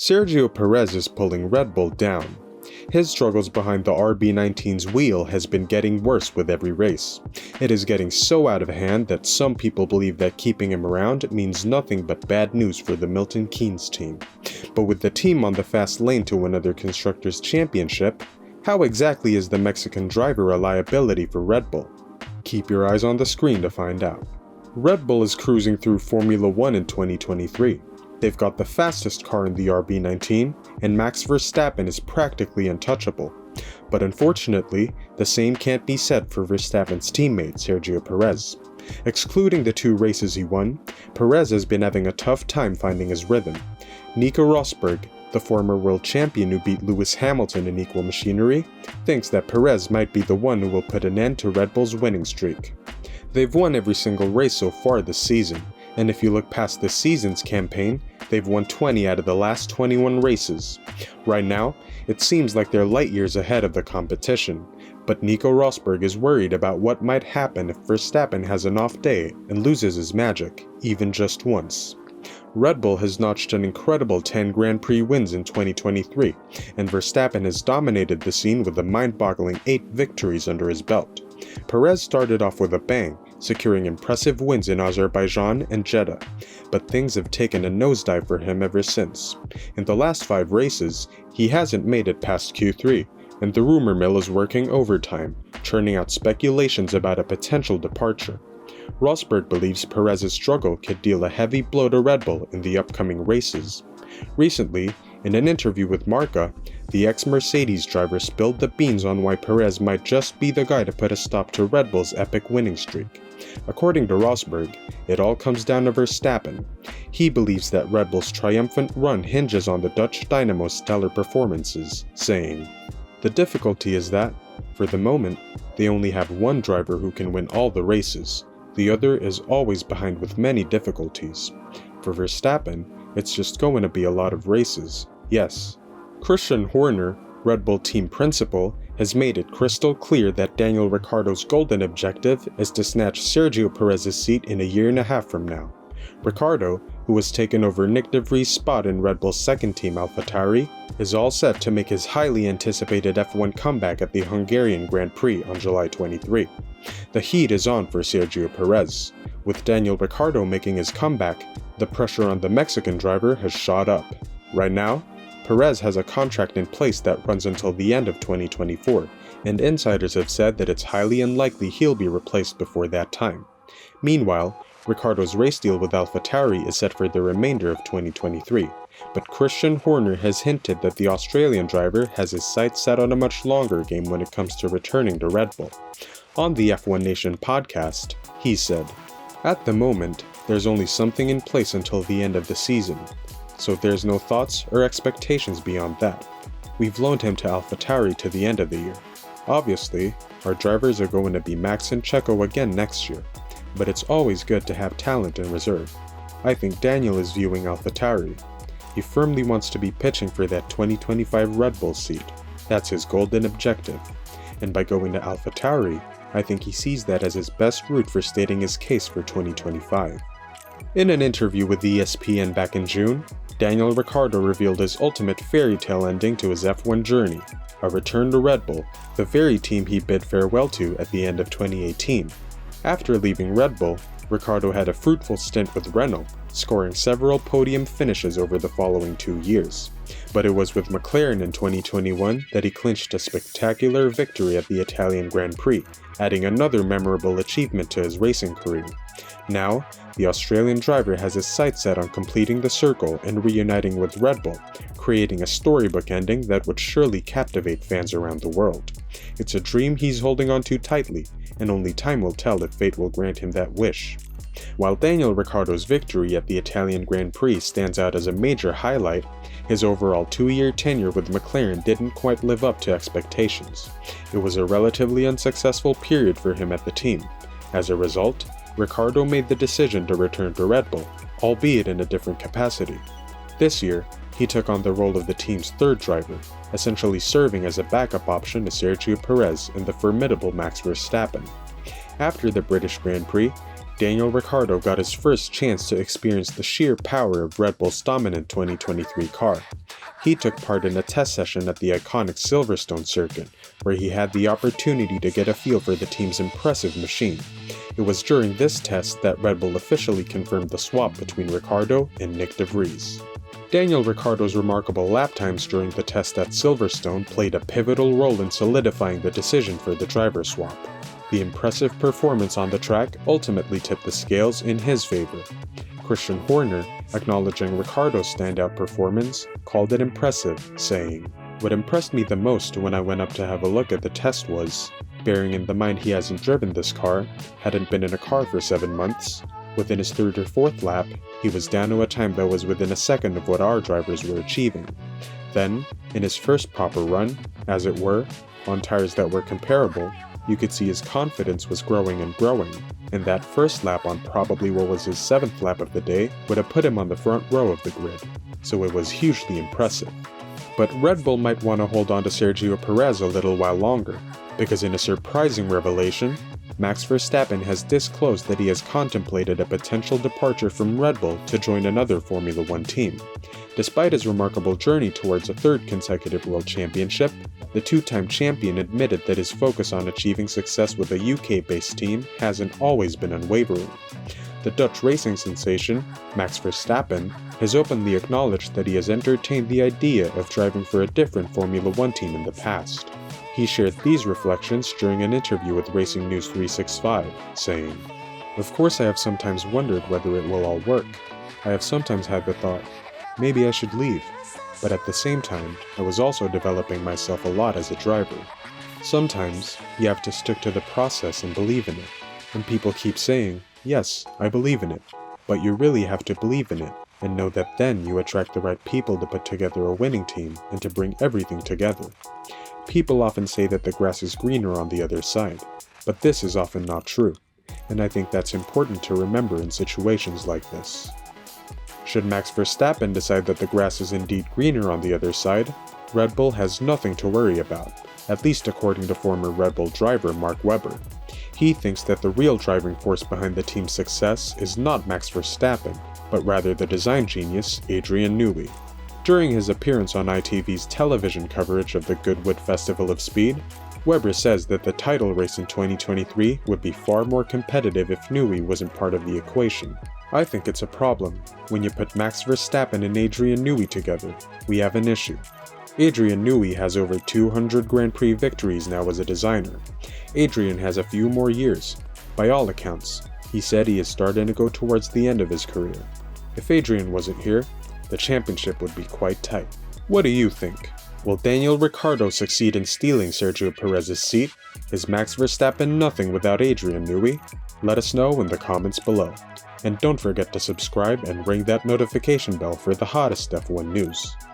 Sergio Perez is pulling Red Bull down. His struggles behind the RB19's wheel has been getting worse with every race. It is getting so out of hand that some people believe that keeping him around means nothing but bad news for the Milton Keynes team. But with the team on the fast lane to another Constructors' Championship, how exactly is the Mexican driver a liability for Red Bull? Keep your eyes on the screen to find out. Red Bull is cruising through Formula 1 in 2023. They've got the fastest car in the RB19, and Max Verstappen is practically untouchable. But unfortunately, the same can't be said for Verstappen's teammate Sergio Perez. Excluding the 2 races he won, Perez has been having a tough time finding his rhythm. Nico Rosberg, the former world champion who beat Lewis Hamilton in equal machinery, thinks that Perez might be the one who will put an end to Red Bull's winning streak. They've won every single race so far this season, and if you look past this season's campaign, they've won 20 out of the last 21 races. Right now, it seems like they're light years ahead of the competition, but Nico Rosberg is worried about what might happen if Verstappen has an off day and loses his magic, even just once. Red Bull has notched an incredible 10 Grand Prix wins in 2023, and Verstappen has dominated the scene with a mind-boggling 8 victories under his belt. Perez started off with a bang, securing impressive wins in Azerbaijan and Jeddah, but things have taken a nosedive for him ever since. In the last 5 races, he hasn't made it past Q3, and the rumor mill is working overtime, churning out speculations about a potential departure. Rosberg believes Perez's struggle could deal a heavy blow to Red Bull in the upcoming races. Recently, in an interview with Marca, the ex-Mercedes driver spilled the beans on why Perez might just be the guy to put a stop to Red Bull's epic winning streak. According to Rosberg, it all comes down to Verstappen. He believes that Red Bull's triumphant run hinges on the Dutch dynamo's stellar performances, saying, "The difficulty is that, for the moment, they only have one driver who can win all the races. The other is always behind with many difficulties. For Verstappen, it's just going to be a lot of races, yes." Christian Horner, Red Bull team principal, has made it crystal clear that Daniel Ricciardo's golden objective is to snatch Sergio Perez's seat in a year and a half from now. Ricciardo, who has taken over Nick de Vries' spot in Red Bull's second team AlphaTauri, is all set to make his highly anticipated F1 comeback at the Hungarian Grand Prix on July 23. The heat is on for Sergio Perez. With Daniel Ricciardo making his comeback, the pressure on the Mexican driver has shot up. Right now, Perez has a contract in place that runs until the end of 2024, and insiders have said that it's highly unlikely he'll be replaced before that time. Meanwhile, Ricciardo's race deal with AlphaTauri is set for the remainder of 2023, but Christian Horner has hinted that the Australian driver has his sights set on a much longer game when it comes to returning to Red Bull. On the F1 Nation podcast, he said, "At the moment, there's only something in place until the end of the season, so there's no thoughts or expectations beyond that. We've loaned him to AlphaTauri to the end of the year. Obviously, our drivers are going to be Max and Checo again next year, but it's always good to have talent in reserve. I think Daniel is viewing AlphaTauri. He firmly wants to be pitching for that 2025 Red Bull seat. That's his golden objective. And by going to AlphaTauri, I think he sees that as his best route for stating his case for 2025. In an interview with ESPN back in June, Daniel Ricciardo revealed his ultimate fairy tale ending to his F1 journey, a return to Red Bull, the very team he bid farewell to at the end of 2018. After leaving Red Bull, Ricciardo had a fruitful stint with Renault, scoring several podium finishes over the following 2 years. But it was with McLaren in 2021 that he clinched a spectacular victory at the Italian Grand Prix, adding another memorable achievement to his racing career. Now, the Australian driver has his sights set on completing the circle and reuniting with Red Bull, creating a storybook ending that would surely captivate fans around the world. It's a dream he's holding on to tightly, and only time will tell if fate will grant him that wish. While Daniel Ricciardo's victory at the Italian Grand Prix stands out as a major highlight, his overall 2-year tenure with McLaren didn't quite live up to expectations. It was a relatively unsuccessful period for him at the team. As a result, Ricciardo made the decision to return to Red Bull, albeit in a different capacity. This year, he took on the role of the team's third driver, essentially serving as a backup option to Sergio Perez and the formidable Max Verstappen. After the British Grand Prix, Daniel Ricciardo got his first chance to experience the sheer power of Red Bull's dominant 2023 car. He took part in a test session at the iconic Silverstone circuit, where he had the opportunity to get a feel for the team's impressive machine. It was during this test that Red Bull officially confirmed the swap between Ricciardo and Nick de Vries. Daniel Ricciardo's remarkable lap times during the test at Silverstone played a pivotal role in solidifying the decision for the driver swap. The impressive performance on the track ultimately tipped the scales in his favor. Christian Horner, acknowledging Ricciardo's standout performance, called it impressive, saying, "What impressed me the most when I went up to have a look at the test was, bearing in the mind he hasn't driven this car, hadn't been in a car for 7 months, within his 3rd or 4th lap, he was down to a time that was within a second of what our drivers were achieving. Then, in his first proper run, as it were, on tires that were comparable, you could see his confidence was growing and growing, and that first lap on probably what was his 7th lap of the day would have put him on the front row of the grid, so it was hugely impressive." But Red Bull might want to hold on to Sergio Perez a little while longer, because in a surprising revelation, Max Verstappen has disclosed that he has contemplated a potential departure from Red Bull to join another Formula One team. Despite his remarkable journey towards a 3rd consecutive world championship, the 2-time champion admitted that his focus on achieving success with a UK-based team hasn't always been unwavering. The Dutch racing sensation, Max Verstappen, has openly acknowledged that he has entertained the idea of driving for a different Formula One team in the past. He shared these reflections during an interview with Racing News 365, saying, "Of course I have sometimes wondered whether it will all work. I have sometimes had the thought, maybe I should leave. But at the same time, I was also developing myself a lot as a driver. Sometimes, you have to stick to the process and believe in it. And people keep saying, yes, I believe in it. But you really have to believe in it, and know that then you attract the right people to put together a winning team and to bring everything together. People often say that the grass is greener on the other side, but this is often not true, and I think that's important to remember in situations like this." Should Max Verstappen decide that the grass is indeed greener on the other side, Red Bull has nothing to worry about, at least according to former Red Bull driver Mark Webber. He thinks that the real driving force behind the team's success is not Max Verstappen, but rather the design genius Adrian Newey. During his appearance on ITV's television coverage of the Goodwood Festival of Speed, Webber says that the title race in 2023 would be far more competitive if Newey wasn't part of the equation. "I think it's a problem. When you put Max Verstappen and Adrian Newey together, we have an issue. Adrian Newey has over 200 Grand Prix victories now as a designer. Adrian has a few more years. By all accounts, he said he is starting to go towards the end of his career. If Adrian wasn't here, the championship would be quite tight." What do you think? Will Daniel Ricciardo succeed in stealing Sergio Perez's seat? Is Max Verstappen nothing without Adrian Newey? Let us know in the comments below. And don't forget to subscribe and ring that notification bell for the hottest F1 news.